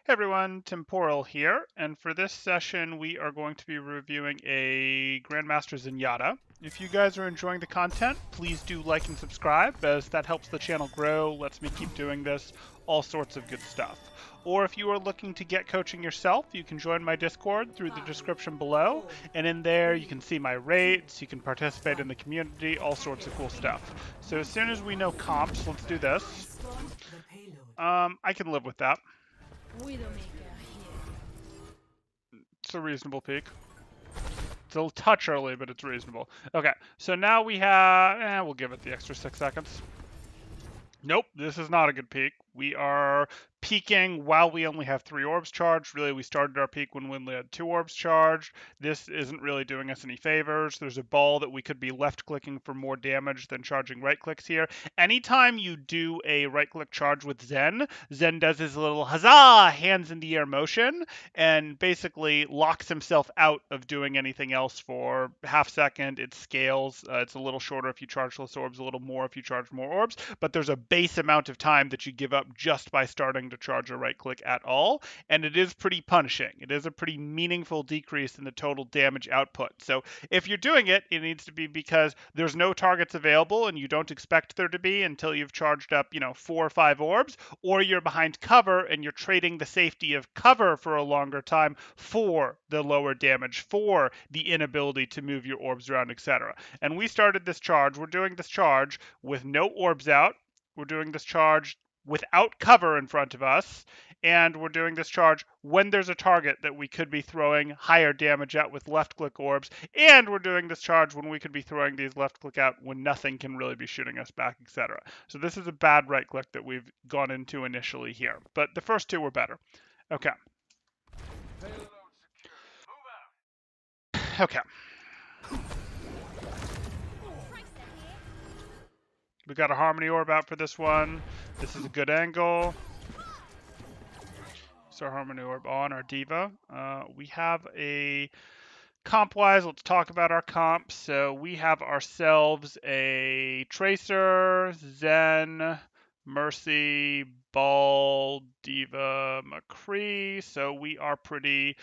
Hey everyone, Temporal here, and for this session we are going to be reviewing a Grandmaster Zenyatta. If you guys are enjoying the content, please do like and subscribe, as that helps the channel grow, lets me keep doing this, all sorts of good stuff. Or if you are looking to get coaching yourself, you can join my Discord through the description below, and in there you can see my rates, you can participate in the community, all sorts of cool stuff. So as soon as we know comps, let's do this. I can live with that. It's a reasonable peak. It's a touch early, but it's reasonable. Okay, so now we have, we'll give it the extra 6 seconds. Nope, this is not a good peak. We are peaking while we only have 3 orbs charged. Really, we started our peak when we only had 2 orbs charged. This isn't really doing us any favors. There's a ball that we could be left-clicking for more damage than charging right-clicks here. Anytime you do a right-click charge with Zen, Zen does his little huzzah hands in the air motion and basically locks himself out of doing anything else for half second. It scales. It's a little shorter if you charge less orbs, a little more if you charge more orbs, but there's a base amount of time that you give up just by starting to charge a right click at all, and it is pretty punishing. It is a pretty meaningful decrease in the total damage output. So if you're doing it, it needs to be because there's no targets available and you don't expect there to be until you've charged up, 4 or 5 orbs, or you're behind cover and you're trading the safety of cover for a longer time for the lower damage, for the inability to move your orbs around, etc. And we started this charge. We're doing this charge with no orbs out. We're doing this charge without cover in front of us, and we're doing this charge when there's a target that we could be throwing higher damage at with left click orbs, and we're doing this charge when we could be throwing these left click out when nothing can really be shooting us back, etc. So this is a bad right click that we've gone into initially here, but the first two were better. Okay. Okay. We got a Harmony Orb out for this one. This is a good angle. So Harmony Orb on our D.Va. We have a comp-wise, let's talk about our comp. So we have ourselves a Tracer, Zen, Mercy, Ball, D.Va, McCree. So we are pretty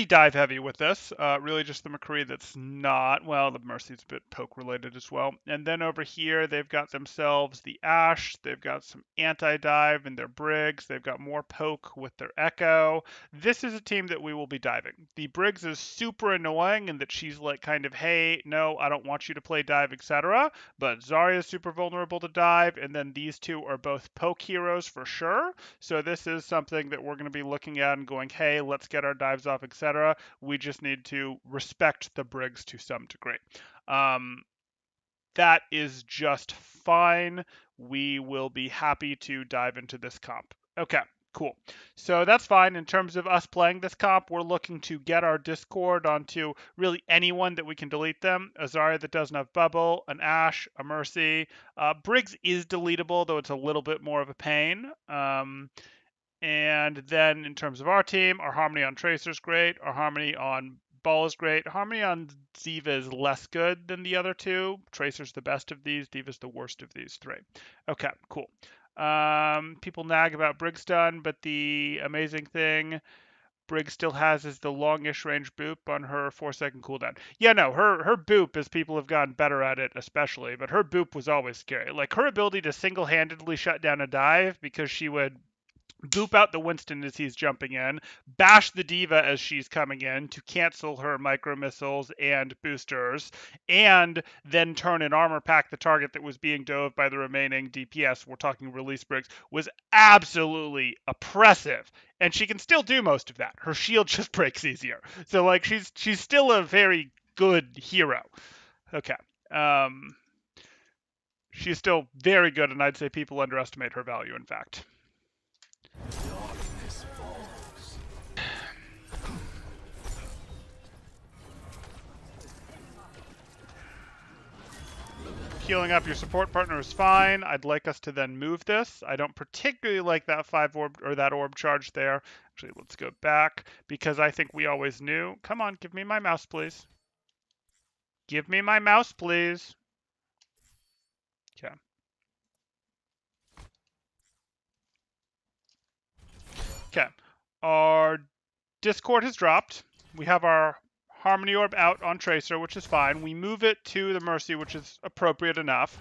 dive heavy with this. Really just the McCree that's not, well, the Mercy's a bit poke related as well. And then over here, they've got themselves the Ashe. They've got some anti-dive in their Briggs. They've got more poke with their Echo. This is a team that we will be diving. The Briggs is super annoying in that she's like kind of, hey, no, I don't want you to play dive, etc. But Zarya is super vulnerable to dive. And then these two are both poke heroes for sure. So this is something that we're going to be looking at and going, hey, let's get our dives off, etc. We just need to respect the Briggs to some degree. That is just fine. We will be happy to dive into this comp. Okay, cool. So that's fine. In terms of us playing this comp, we're looking to get our Discord onto really anyone that we can delete them. A Zarya that doesn't have bubble, an Ashe, a Mercy. Briggs is deletable, though it's a little bit more of a pain. And then in terms of our team, our Harmony on Tracer is great. Our Harmony on Ball is great. Harmony on D.Va is less good than the other two. Tracer's the best of these. D.Va's the worst of these three. Okay, cool. People nag about Briggs done, but the amazing thing Briggs still has is the longish range boop on her 4-second cooldown. Yeah, no, her boop, as people have gotten better at it, especially, but her boop was always scary. Like her ability to single-handedly shut down a dive because she would boop out the Winston as he's jumping in, bash the D.Va as she's coming in to cancel her micro missiles and boosters, and then turn and armor pack the target that was being dove by the remaining DPS. We're talking release Briggs, was absolutely oppressive. And she can still do most of that. Her shield just breaks easier. So like she's still a very good hero. Okay. She's still very good, and I'd say people underestimate her value, in fact. Healing up your support partner is fine. I'd like us to then move this. I don't particularly like that 5 orb or that orb charge there. Actually, let's go back because I think we always knew. Come on, give me my mouse, please. Give me my mouse, please. Okay. Okay. Our Discord has dropped. We have our Harmony Orb out on Tracer, which is fine. We move it to the Mercy, which is appropriate enough.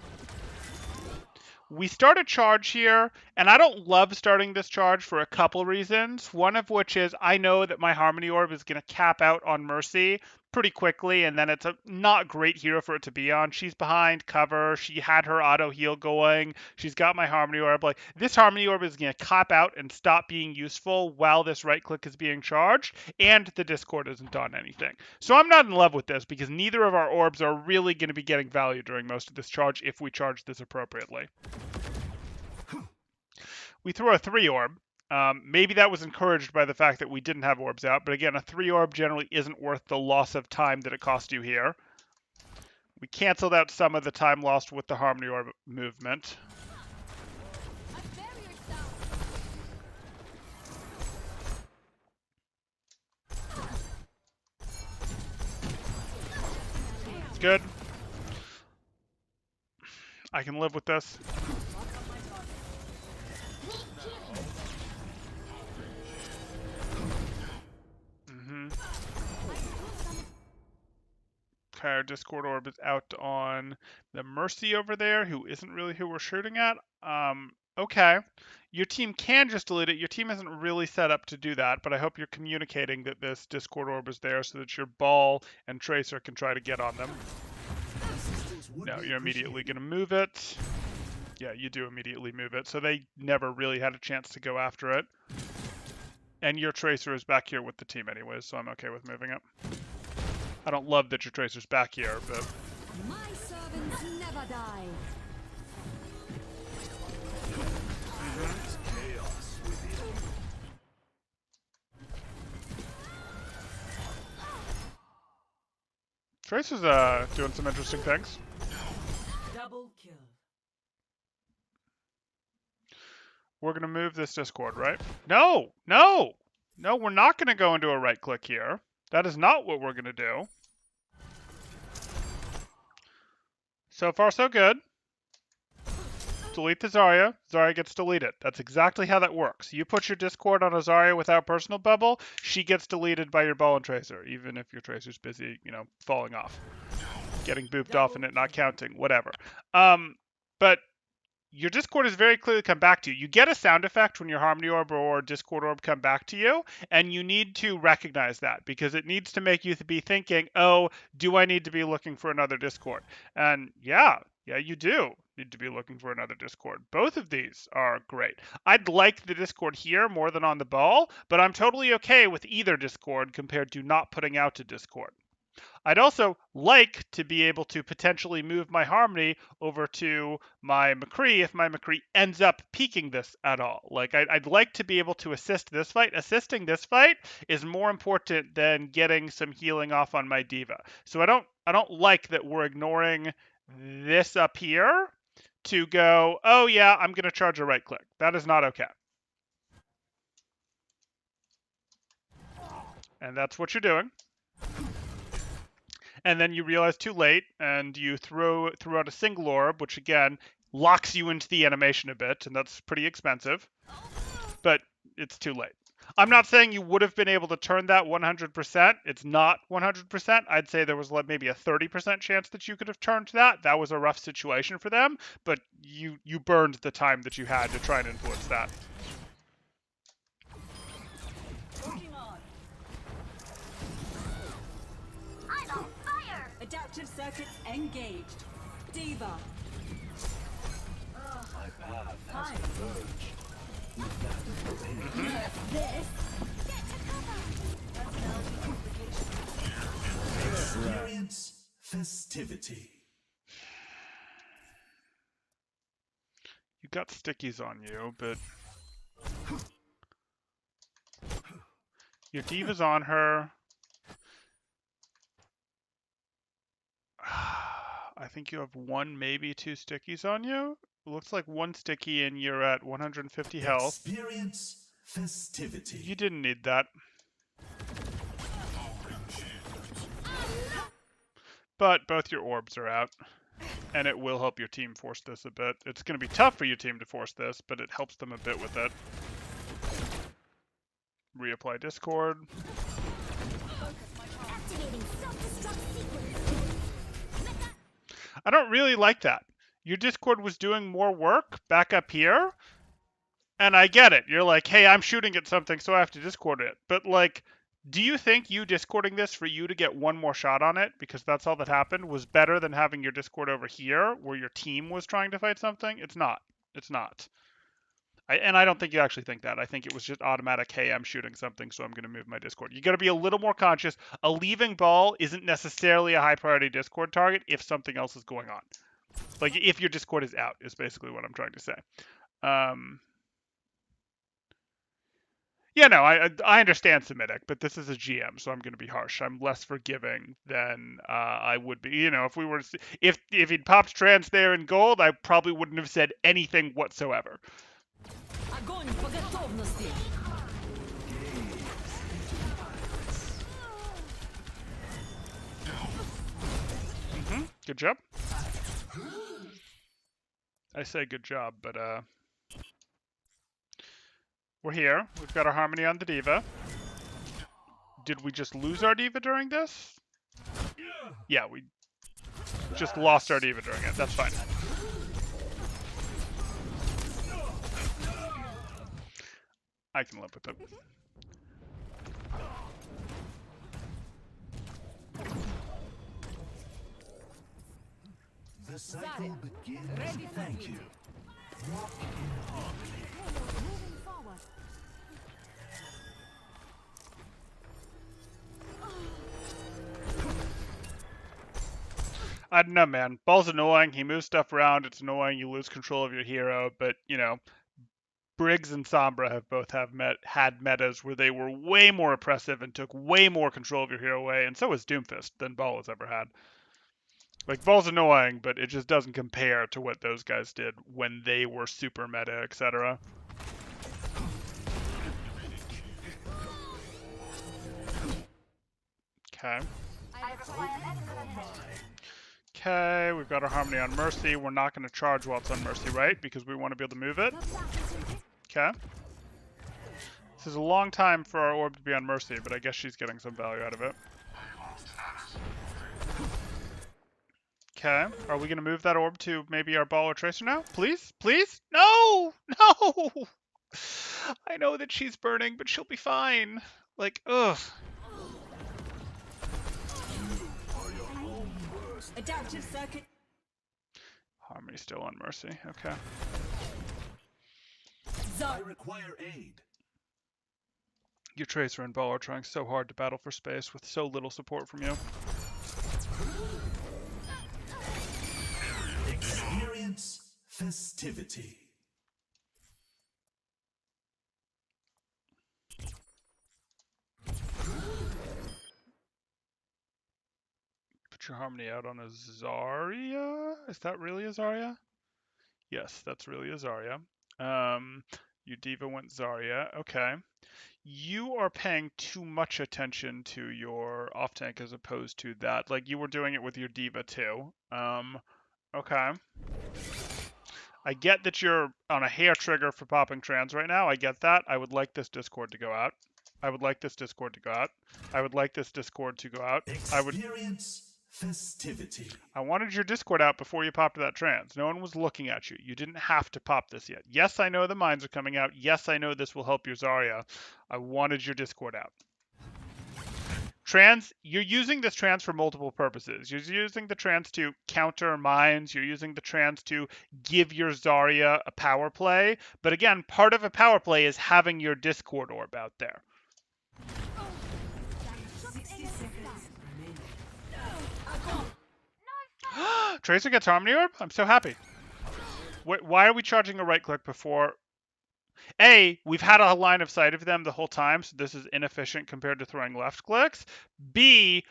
We start a charge here, and I don't love starting this charge for a couple reasons. One of which is I know that my Harmony Orb is going to cap out on Mercy pretty quickly, and then it's a not great hero for it to be on. She's behind cover. She had her auto heal going. She's got my Harmony Orb. Like, this Harmony Orb is going to cap out and stop being useful while this right click is being charged, and the Discord isn't done anything. So I'm not in love with this because neither of our orbs are really going to be getting value during most of this charge if we charge this appropriately. We throw a 3 orb. Maybe that was encouraged by the fact that we didn't have orbs out, but again, a 3 orb generally isn't worth the loss of time that it cost you here. We canceled out some of the time lost with the Harmony Orb movement. It's good. I can live with this. Okay, our Discord Orb is out on the Mercy over there, who isn't really who we're shooting at. Okay. Your team can just delete it. Your team isn't really set up to do that, but I hope you're communicating that this Discord Orb is there so that your Ball and Tracer can try to get on them. No, you're immediately going to move it. Yeah, you do immediately move it, so they never really had a chance to go after it. And your Tracer is back here with the team anyways, so I'm okay with moving it. I don't love that your Tracer's back here, but... My servants never die. Tracer's doing some interesting things. Double kill. We're going to move this Discord, right? No! No! No, we're not going to go into a right click here. That is not what we're going to do. So far, so good. Delete the Zarya. Zarya gets deleted. That's exactly how that works. You put your Discord on a Zarya without personal bubble, she gets deleted by your Ball and Tracer, even if your Tracer's busy, you know, falling off. Getting booped off and it not counting, whatever. But your Discord is very clearly come back to you. You get a sound effect when your Harmony Orb or Discord Orb come back to you, and you need to recognize that because it needs to make you be thinking, oh, do I need to be looking for another Discord? And yeah, you do need to be looking for another Discord. Both of these are great. I'd like the Discord here more than on the Ball, but I'm totally okay with either Discord compared to not putting out a Discord. I'd also like to be able to potentially move my Harmony over to my McCree if my McCree ends up peaking this at all. Like, I'd like to be able to assist this fight. Assisting this fight is more important than getting some healing off on my Diva. So I don't like that we're ignoring this up here to go, oh yeah, I'm going to charge a right click. That is not okay. And that's what you're doing. And then you realize too late, and you throw out a single orb, which again locks you into the animation a bit, and that's pretty expensive. But it's too late. I'm not saying you would have been able to turn that 100%. It's not 100%. I'd say there was maybe a 30% chance that you could have turned that. That was a rough situation for them, but you burned the time that you had to try and influence that. Adaptive circuits engaged. Diva. My path has converged. This. Experience festivity. You got stickies on you, but your Diva's on her. I think you have one, maybe two stickies on you. It looks like one sticky and you're at 150 health. Experience festivity. You didn't need that. But both your orbs are out. And it will help your team force this a bit. It's going to be tough for your team to force this, but it helps them a bit with it. reapply Discord. Activating self-destruct sequence. I don't really like that. Your Discord was doing more work back up here. And I get it. You're like, hey, I'm shooting at something, so I have to Discord it. But, like, do you think you Discording this for you to get one more shot on it, because that's all that happened, was better than having your Discord over here, where your team was trying to fight something? It's not. It's not. And I don't think you actually think that. I think it was just automatic, hey, I'm shooting something, so I'm going to move my Discord. You got to be a little more conscious. A leaving ball isn't necessarily a high-priority Discord target if something else is going on. Like, if your Discord is out, is basically what I'm trying to say. Yeah, no, I understand Semitic, but this is a GM, so I'm going to be harsh. I'm less forgiving than I would be. You know, if we were to if he'd popped trans there in gold, I probably wouldn't have said anything whatsoever. Огонь по готовности. Good job. I say good job, but we're here. We've got our Harmony on the Diva. Did we just lose our Diva during this? Yeah, we just lost our Diva during it. That's fine. I can live with it. The cycle begins. Thank you. Moving forward. I don't know, man. Ball's annoying. He moves stuff around. It's annoying. You lose control of your hero. But, you know, Briggs and Sombra have both had metas where they were way more oppressive and took way more control of your hero away. And so has Doomfist than Ball has ever had. Like, Ball's annoying, but it just doesn't compare to what those guys did when they were super meta, etc. Okay. Okay, we've got our Harmony on Mercy. We're not going to charge while it's on Mercy, right? Because we want to be able to move it. Okay. This is a long time for our orb to be on Mercy, but I guess she's getting some value out of it. Okay. Are we going to move that orb to maybe our Ball or Tracer now? Please? Please? No! No! I know that she's burning, but she'll be fine. Like, ugh. Adaptive circuit. Harmony still on Mercy. Okay. I require aid. Your Tracer and Ball are trying so hard to battle for space with so little support from you. Experience festivity. Put your Harmony out on a Zarya? Is that really a Zarya? Yes, that's really a Zarya. Your Diva went Zarya. Okay. You are paying too much attention to your off tank as opposed to that. Like, you were doing it with your Diva too. Okay. I get that you're on a hair trigger for popping trans right now. I get that. I would like this Discord to go out. I would like this Discord to go out. I would like this Discord to go out. Experience festivity. I wanted your Discord out before you popped that trans. No one was looking at you. You didn't have to pop this yet. Yes, I know the mines are coming out. Yes, I know this will help your Zarya. I wanted your Discord out. Trans, you're using this trans for multiple purposes. You're using the trans to counter mines. You're using the trans to give your Zarya a power play. But again, part of a power play is having your Discord orb out there. 60 seconds remaining. Tracer gets Harmony Orb? I'm so happy. Why are we charging a right click before... A, we've had a line of sight of them the whole time, so this is inefficient compared to throwing left clicks. B,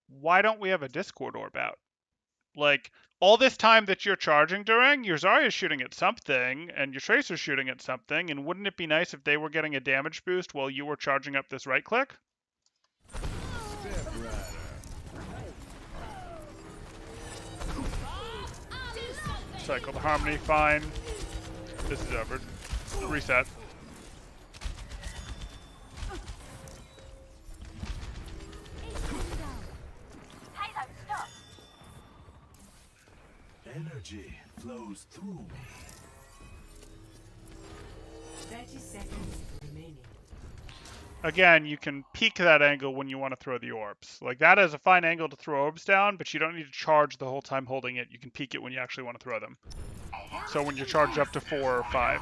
why don't we have a Discord orb out? Like, all this time that you're charging during, your Zarya's shooting at something, and your Tracer's shooting at something, and wouldn't it be nice if they were getting a damage boost while you were charging up this right click? Cycle the Harmony, fine. This is over. Reset. energy flows through me. 30 seconds remaining. Again, you can peek that angle when you want to throw the orbs. Like, that is a fine angle to throw orbs down, but you don't need to charge the whole time holding it. You can peek it when you actually want to throw them. So when you're charged up to 4 or 5.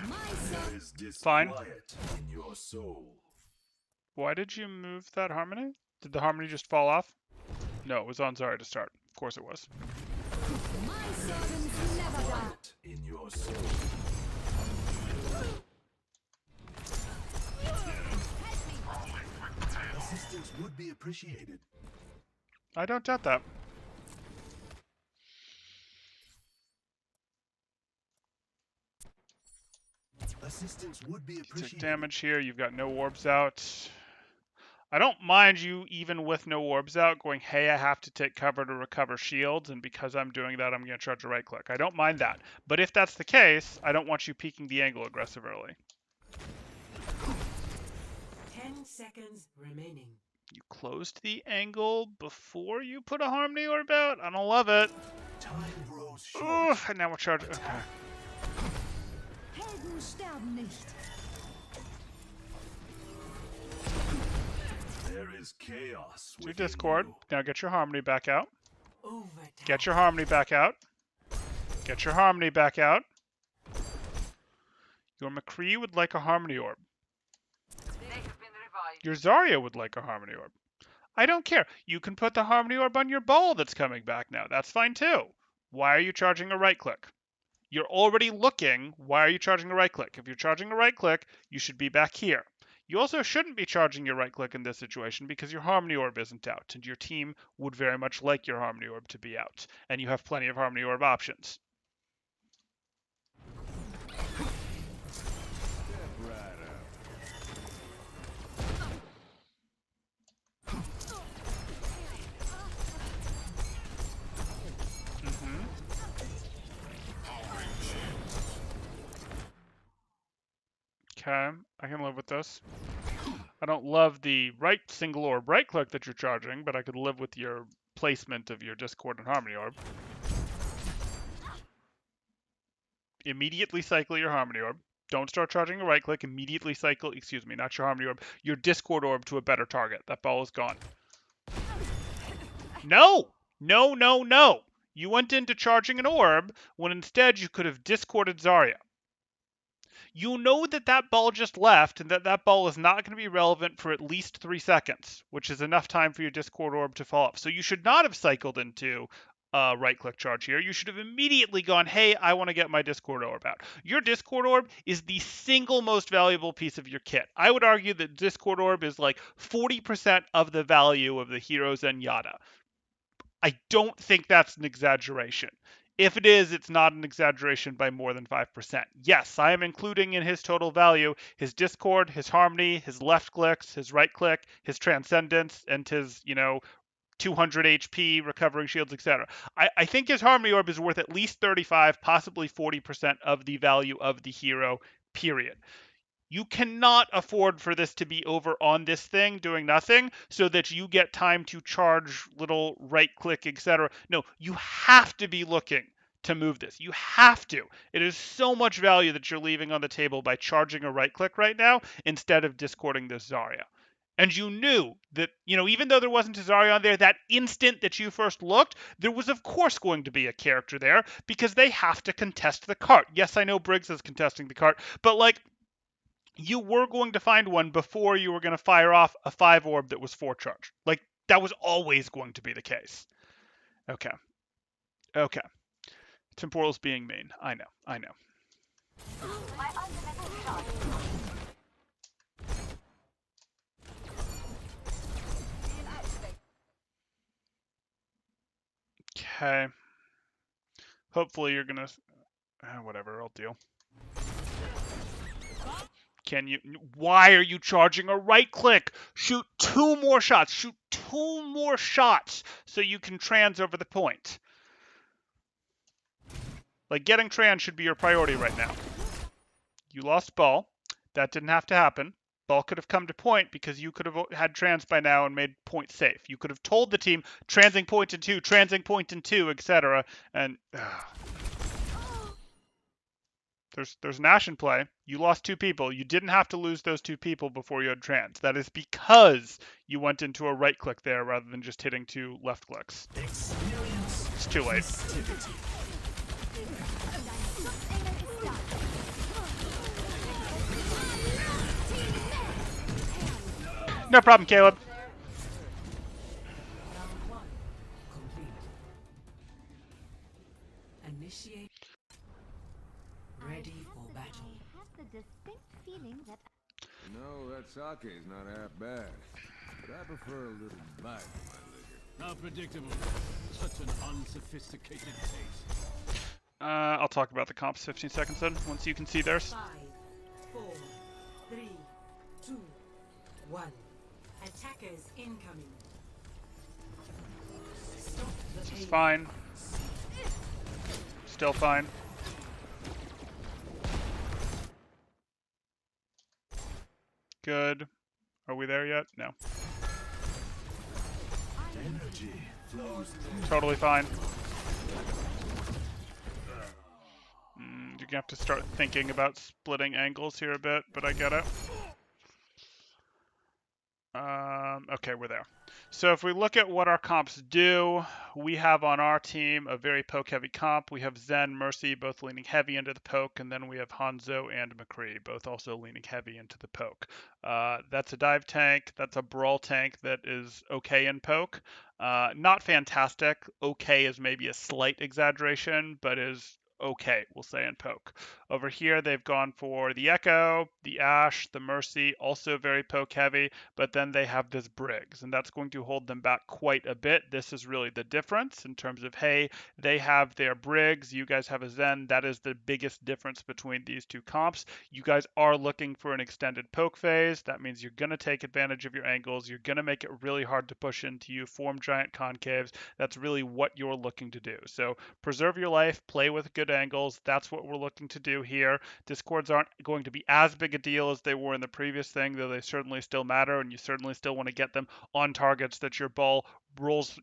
My son. There is Fine. disquiet in your soul. Why did you move that harmony? Did the harmony just fall off? No, it was on Zarya to start. Of course it was. My servants never die. Quiet in your soul. Assistance would be appreciated. I don't doubt that. Assistance would be You took appreciated. damage here. You've got no orbs out. I don't mind you, even with no orbs out, going, hey, I have to take cover to recover shields, and because I'm doing that, I'm going to charge a right click. I don't mind that. But if that's the case, I don't want you peeking the angle aggressive early. 10 seconds remaining. You closed the angle before you put a harmony orb out? I don't love it. Time grows short. Ugh, and now we're charging. Okay. Helden sterben nicht. There is chaos Do within Discord. you. Now get your harmony back out. Overtime. Get your harmony back out. Get your harmony back out. Your McCree would like a harmony orb. Your Zarya would like a harmony orb. I don't care. You can put the harmony orb on your ball that's coming back now. That's fine too. Why are you charging a right click? You're already looking. Why are you charging a right click? If you're charging a right click, you should be back here. You also shouldn't be charging your right click in this situation because your harmony orb isn't out, and your team would very much like your harmony orb to be out, and you have plenty of harmony orb options. Okay, I can live with this. I don't love the right single orb right click that you're charging, but I could live with your placement of your Discord and Harmony Orb. Immediately cycle your Harmony Orb. Don't start charging a right click. Immediately cycle, excuse me, not your Harmony Orb, your Discord Orb to a better target. That ball is gone. No! No, no, no! You went into charging an orb when instead you could have discorded Zarya. You know that that ball just left and that that ball is not going to be relevant for at least 3 seconds, which is enough time for your Discord orb to fall off. So you should not have cycled into right-click charge here. You should have immediately gone, hey, I want to get my Discord orb out. Your Discord orb is the single most valuable piece of your kit. I would argue that Discord orb is like 40% of the value of the Hero Zenyatta. I don't think that's an exaggeration. If it is, it's not an exaggeration by more than 5%. Yes, I am including in his total value his Discord, his Harmony, his left clicks, his right click, his Transcendence, and his, 200 HP, recovering shields, etc. I think his Harmony Orb is worth at least 35, possibly 40% of the value of the hero, period. You cannot afford for this to be over on this thing doing nothing so that you get time to charge little right click, etc. No, you have to be looking to move this. You have to. It is so much value that you're leaving on the table by charging a right click right now instead of discording this Zarya. And you knew that, even though there wasn't a Zarya on there, that instant that you first looked, there was of course going to be a character there because they have to contest the cart. Yes, I know Briggs is contesting the cart, but you were going to find one before you were going to fire off a 5 orb that was 4 charge. That was always going to be the case. Okay. Temporal's being mean. I know. Okay. Hopefully you're going to... whatever, I'll deal. Why are you charging a right click? Shoot 2 more shots. Shoot 2 more shots so you can trans over the point. Getting trans should be your priority right now. You lost ball. That didn't have to happen, ball could have come to point because you could have had trans by now and made point safe. You could have told the team transing point in 2, transing point in 2, etc. And there's Nash in play. You lost 2 people. You didn't have to lose those 2 people before you had trans. That is because you went into a right click there rather than just hitting 2 left clicks. Experience It's too late. festivity. No problem, Caleb. Round 1 complete. Initiate. Ready for battle. I have the distinct feeling that No, that sake's not half bad. But I prefer a little bite to my liquor. How predictable. Such an unsophisticated taste. I'll talk about the comps 15 seconds then, once you can see theirs. 5, 4, 3, 2, 1. Attackers incoming. Stop the This is pain. fine. Still fine. Good. Are we there yet? No. Energy flows through. Totally fine. You're gonna have to start thinking about splitting angles here a bit, but I get it. Okay, we're there. So if we look at what our comps do, we have on our team a very poke-heavy comp. We have Zen, Mercy, both leaning heavy into the poke, and then we have Hanzo and McCree, both also leaning heavy into the poke. That's a dive tank. That's a brawl tank that is okay in poke. Not fantastic. Okay is maybe a slight exaggeration, but is okay, we'll say, in poke. Over here, they've gone for the Echo, the Ash, the Mercy, also very poke heavy, but then they have this Briggs, and that's going to hold them back quite a bit. This is really the difference in terms of, hey, they have their Briggs, you guys have a Zen. That is the biggest difference between these 2 comps. You guys are looking for an extended poke phase. That means you're going to take advantage of your angles. You're going to make it really hard to push into you, form giant concaves. That's really what you're looking to do. So preserve your life, play with good angles. That's what we're looking to do here. Discords aren't going to be as big a deal as they were in the previous thing, though they certainly still matter, and you certainly still want to get them on targets that your ball rolls,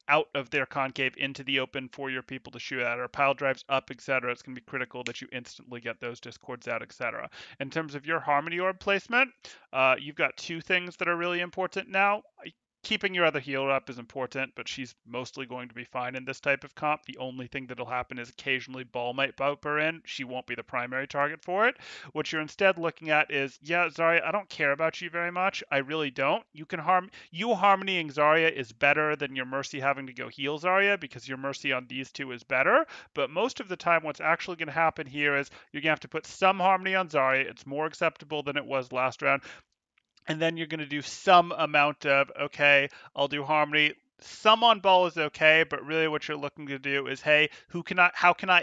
out of their concave into the open for your people to shoot at, or pile drives up, etc. It's going to be critical that you instantly get those discords out, etc. In terms of your Harmony Orb placement, you've got 2 things that are really important now. Keeping your other healer up is important, but she's mostly going to be fine in this type of comp. The only thing that'll happen is occasionally Ball might boop her in. She won't be the primary target for it. What you're instead looking at is, yeah, Zarya, I don't care about you very much. I really don't. You harmonying Zarya is better than your Mercy having to go heal Zarya, because your Mercy on these 2 is better. But most of the time, what's actually going to happen here is you're going to have to put some harmony on Zarya. It's more acceptable than it was last round. And then you're going to do some amount of, okay, I'll do Harmony. Some on Ball is okay, but really what you're looking to do is, hey, how can I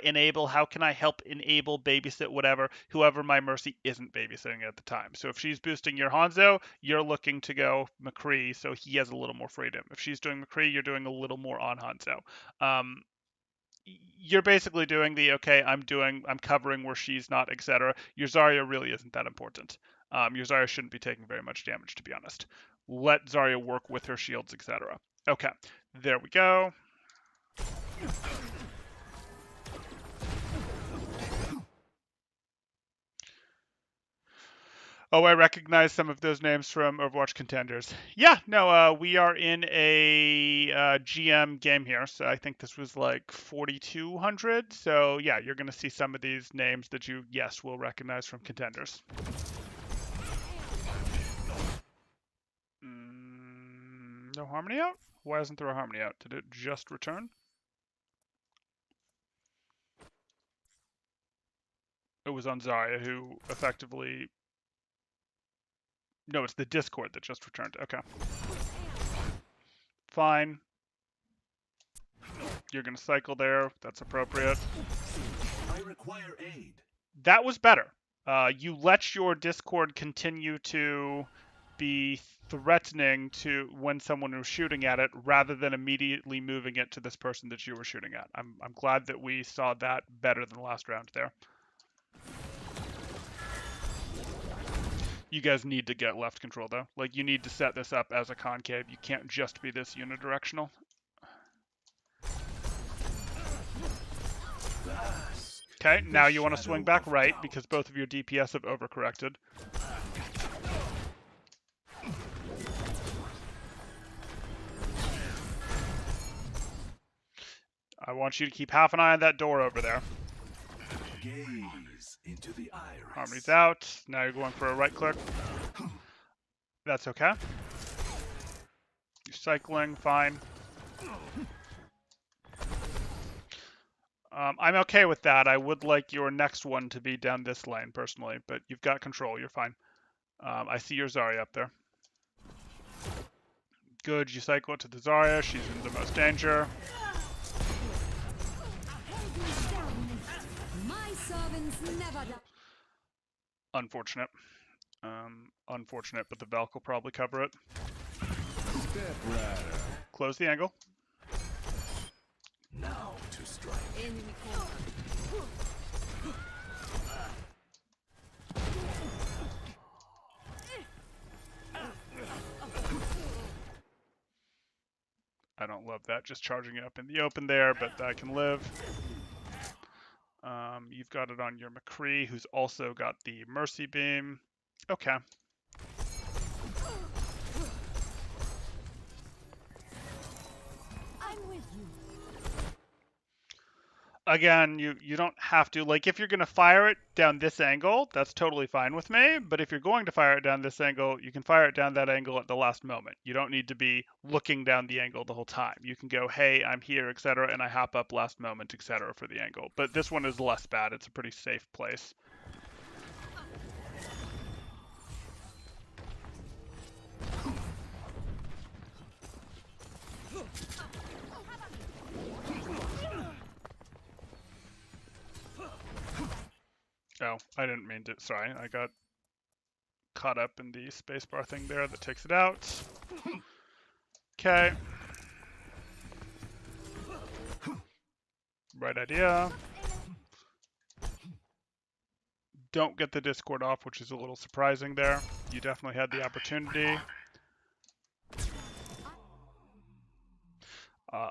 help enable, babysit, whoever my Mercy isn't babysitting at the time. So if she's boosting your Hanzo, you're looking to go McCree, so he has a little more freedom. If she's doing McCree, you're doing a little more on Hanzo. You're basically doing the, okay, I'm covering where she's not, etc. Your Zarya really isn't that important. Your Zarya shouldn't be taking very much damage, to be honest. Let Zarya work with her shields, etc. Okay, there we go. Oh, I recognize some of those names from Overwatch Contenders. Yeah, no, we are in a GM game here, so I think this was like 4,200. So yeah, you're going to see some of these names that you, yes, will recognize from Contenders. No Harmony out? Why isn't there a Harmony out? Did it just return? It was on Zarya, who effectively... No, it's the Discord that just returned. Okay. Fine. You're going to cycle there. That's appropriate. I require aid. That was better. You let your Discord continue to be threatening to when someone was shooting at it, rather than immediately moving it to this person that you were shooting at. I'm glad that we saw that better than last round there. You guys need to get left control though. Like you need to set this up as a concave. You can't just be this unidirectional. Okay, now you want to swing back right because both of your DPS have overcorrected. I want you to keep half an eye on that door over there. Gaze into the iris. Harmony's out. Now you're going for a right click. That's okay. You're cycling, fine. I'm okay with that. I would like your next one to be down this lane, personally, but you've got control. You're fine. I see your Zarya up there. Good. You cycle it to the Zarya. She's in the most danger. My servants never die. Unfortunate. Unfortunate, but the Valk will probably cover it. Step right up. Close the angle. Now to strike. Enemy corner. I don't love that, just charging it up in the open there, but that can live. You've got it on your McCree, who's also got the Mercy Beam. Okay. I'm with you. Again, you don't have to, like, if you're going to fire it down this angle, that's totally fine with me, but if you're going to fire it down this angle, you can fire it down that angle at the last moment. You don't need to be looking down the angle the whole time. You can go, hey, I'm here, etc., and I hop up last moment, etc. for the angle. But this one is less bad. It's a pretty safe place. Oh, I didn't mean to. Sorry, I got caught up in the spacebar thing there that takes it out. Okay. Right idea. Don't get the Discord off, which is a little surprising there. You definitely had the opportunity.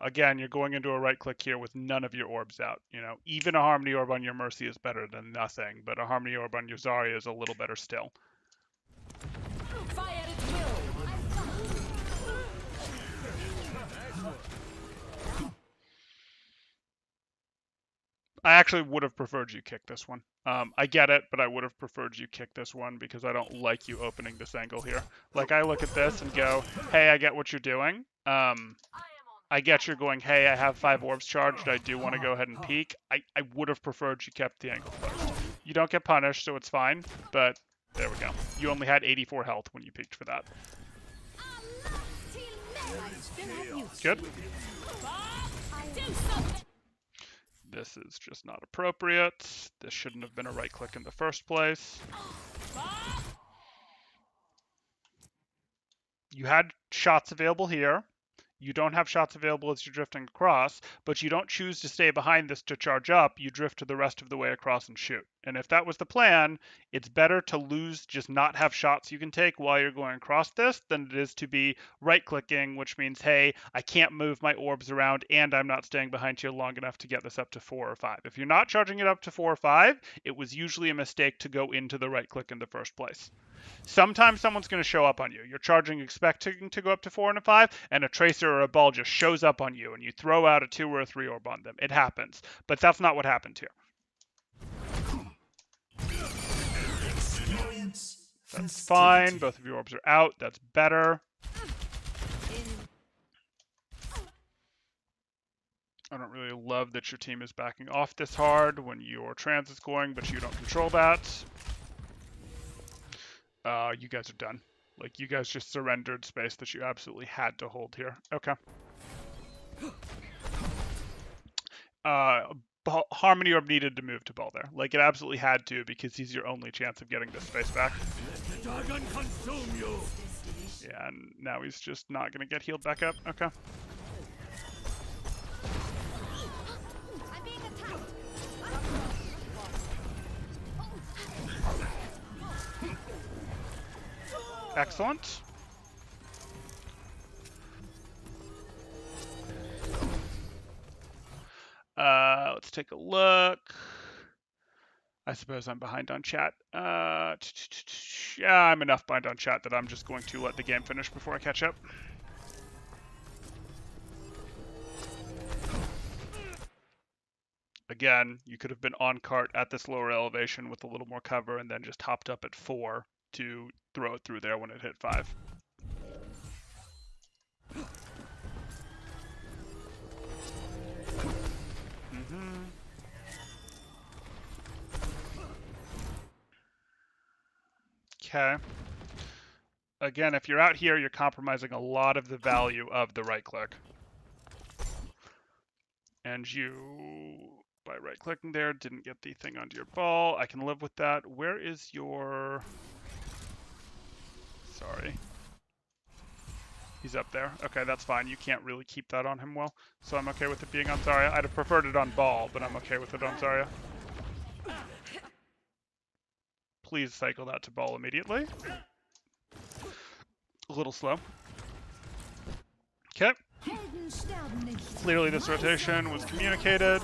Again, you're going into a right click here with none of your orbs out. You know, even a Harmony Orb on your Mercy is better than nothing, but a Harmony Orb on your Zarya is a little better still. Fire at will. I actually would have preferred you kick this one. I get it, but I would have preferred you kick this one because I don't like you opening this angle here. Like, I look at this and go, hey, I get what you're doing. I get you're going, hey, I have 5 orbs charged. I do want to go ahead and peek. I would have preferred you kept the angle closed. You don't get punished, so it's fine. But there we go. You only had 84 health when you peeked for that. Good. This is just not appropriate. This shouldn't have been a right click in the first place. You had shots available here. You don't have shots available as you're drifting across, but you don't choose to stay behind this to charge up. You drift to the rest of the way across and shoot. And if that was the plan, it's better to lose, just not have shots you can take while you're going across this than it is to be right-clicking, which means, hey, I can't move my orbs around and I'm not staying behind you long enough to get this up to 4 or 5. If you're not charging it up to 4 or 5, it was usually a mistake to go into the right click in the first place. Sometimes someone's going to show up on you. You're charging expecting to go up to 4 and a 5, and a Tracer or a Ball just shows up on you, and you throw out a 2 or a 3 orb on them. It happens. But that's not what happened here. That's fine. Both of your orbs are out. That's better. I don't really love that your team is backing off this hard when your trans is going, but you don't control that. You guys are done. Like, you guys just surrendered space that you absolutely had to hold here. Okay. Harmony Orb needed to move to Ball there. Like, it absolutely had to because he's your only chance of getting this space back. Let the dragon consume you. Yeah, and now he's just not going to get healed back up. Okay. I'm being attacked. Excellent. Let's take a look. I suppose I'm behind on chat. Yeah, I'm enough behind on chat that I'm just going to let the game finish before I catch up. Again, you could have been on cart at this lower elevation with a little more cover and then just hopped up at 4 to throw it through there when it hit 5. Okay. Again, if you're out here, you're compromising a lot of the value of the right click. And you, by right clicking there, didn't get the thing onto your ball. I can live with that. Where is your... Sorry. He's up there. Okay, that's fine. You can't really keep that on him well. So I'm okay with it being on Zarya. I'd have preferred it on ball, but I'm okay with it on Zarya. Please cycle that to ball immediately. A little slow. Okay. Helden sterben nicht. Clearly this rotation was communicated.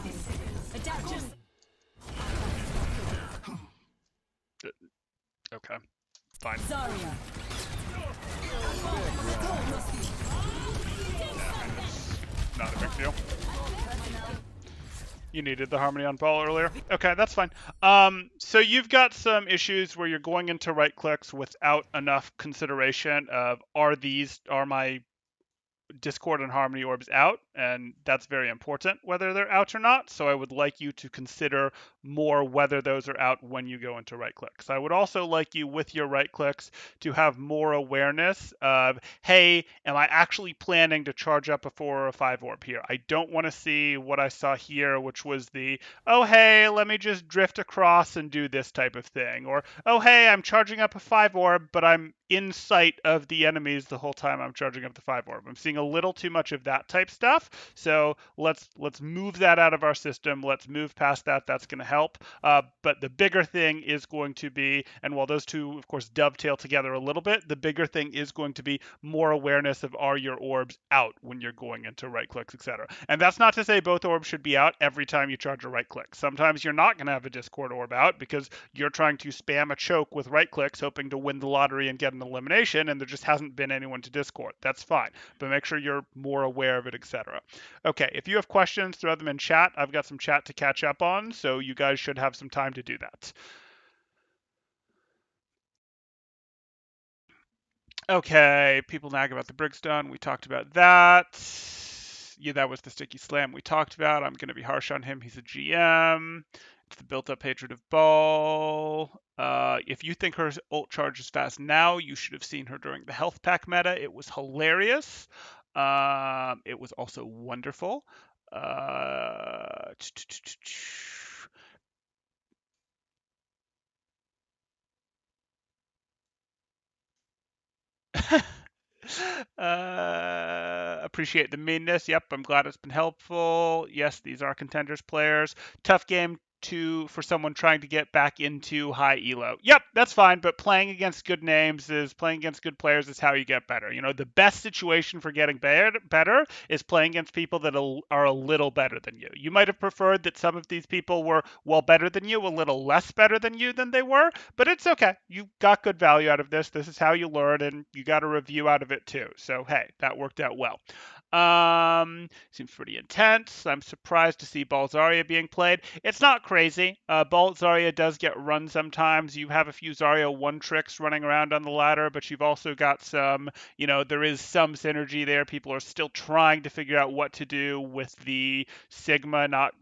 Okay. Fine. Zarya. Not a big deal. You needed the harmony on ball earlier. Okay, that's fine. So you've got some issues where you're going into right clicks without enough consideration of are my Discord and Harmony orbs out, and that's very important whether they're out or not. So I would like you to consider more whether those are out when you go into right clicks. I would also like you with your right clicks to have more awareness of, hey, am I actually planning to charge up a 4 or a 5 orb here? I don't want to see what I saw here, which was the, oh, hey, let me just drift across and do this type of thing. Or, oh, hey, I'm charging up a 5 orb, but I'm in sight of the enemies the whole time I'm charging up the 5 orb. I'm seeing a little too much of that type stuff. So let's move that out of our system. Let's move past that. That's going to help. But the bigger thing is going to be, and while those two, of course, dovetail together a little bit, the bigger thing is going to be more awareness of are your orbs out when you're going into right clicks, etc. And that's not to say both orbs should be out every time you charge a right click. Sometimes you're not going to have a Discord orb out because you're trying to spam a choke with right clicks, hoping to win the lottery and get an elimination, and there just hasn't been anyone to Discord. That's fine, but make sure you're more aware of it, etc. Okay, if you have questions, throw them in chat. I've got some chat to catch up on, so you guys should have some time to do that. Okay, people nag about the Brigstone. We talked about that. Yeah, that was the sticky slam we talked about. I'm going to be harsh on him. He's a GM. It's the built-up hatred of Ball. If you think her ult charges fast now, you should have seen her during the health pack meta. It was hilarious. It was also wonderful. Appreciate the meanness. Yep, I'm glad it's been helpful. Yes, these are contenders players. Tough game for someone trying to get back into high elo. Yep, that's fine, but playing against good players is how you get better. You know, the best situation for getting better is playing against people that are a little better than you. You might have preferred that some of these people were better than you, a little less better than you than they were, but it's okay. You got good value out of this. This is how you learn, and you got a review out of it too. So hey, that worked out well. Seems pretty intense. I'm surprised to see Ball Zarya being played. It's not crazy. Ball Zarya does get run sometimes. You have a few Zarya 1 tricks running around on the ladder, but you've also got some, there is some synergy there. People are still trying to figure out what to do with the Sigma not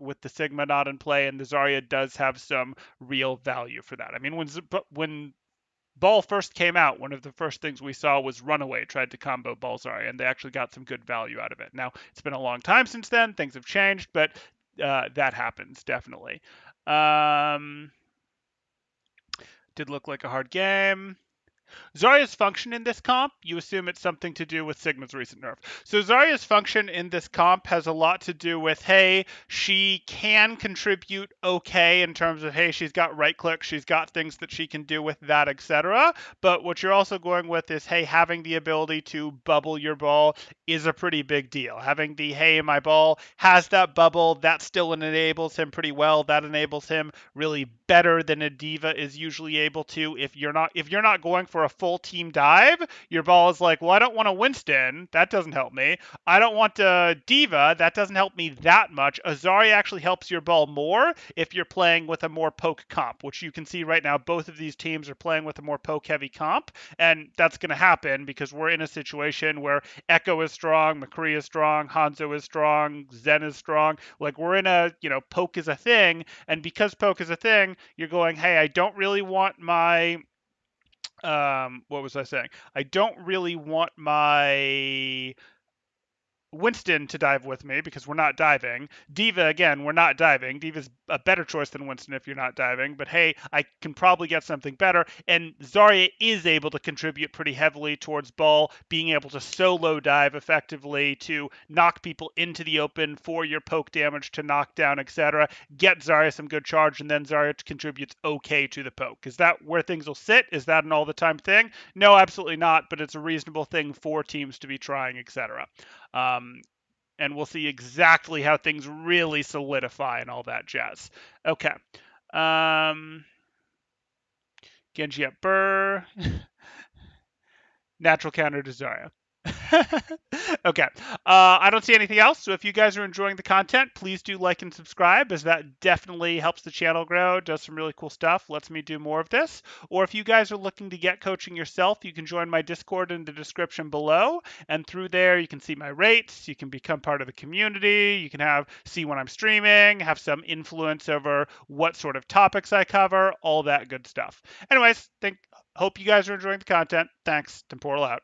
in play, and the Zarya does have some real value for that. I mean, when Ball first came out, one of the first things we saw was Runaway tried to combo Ball Zarya, and they actually got some good value out of it. Now, it's been a long time since then. Things have changed, but that happens, definitely. Did look like a hard game. Zarya's function in this comp, you assume it's something to do with Sigma's recent nerf. So Zarya's function in this comp has a lot to do with, hey, she can contribute okay in terms of, hey, she's got right click, she's got things that she can do with that, etc. But what you're also going with is, hey, having the ability to bubble your ball is a pretty big deal. Having the, hey, my ball has that bubble, that still enables him pretty well. That enables him really better than a D.Va is usually able to. If you're not going for a full team dive, your ball is like, well, I don't want a Winston. That doesn't help me. I don't want a D.Va. That doesn't help me that much. A Zarya actually helps your ball more if you're playing with a more poke comp, which you can see right now. Both of these teams are playing with a more poke heavy comp, and that's going to happen because we're in a situation where Echo is strong, McCree is strong, Hanzo is strong, Zen is strong. Like, we're in a, poke is a thing, and because poke is a thing, you're going, hey, I don't really want my what was I saying? I don't really want my Winston to dive with me because we're not diving. D.Va, again, we're not diving. D.Va's a better choice than Winston if you're not diving. But hey, I can probably get something better. And Zarya is able to contribute pretty heavily towards ball, being able to solo dive effectively to knock people into the open for your poke damage to knock down, etc. Get Zarya some good charge, and then Zarya contributes okay to the poke. Is that where things will sit? Is that an all-the-time thing? No, absolutely not, but it's a reasonable thing for teams to be trying, etc. And we'll see exactly how things really solidify and all that jazz. Okay. Genji at Burr. Natural counter to Zarya. Okay. I don't see anything else. So if you guys are enjoying the content, please do like and subscribe, as that definitely helps the channel grow, does some really cool stuff, lets me do more of this. Or if you guys are looking to get coaching yourself, you can join my Discord in the description below. And through there, you can see my rates. You can become part of the community. You can see when I'm streaming, have some influence over what sort of topics I cover, all that good stuff. Anyways, hope you guys are enjoying the content. Thanks. Temporal out.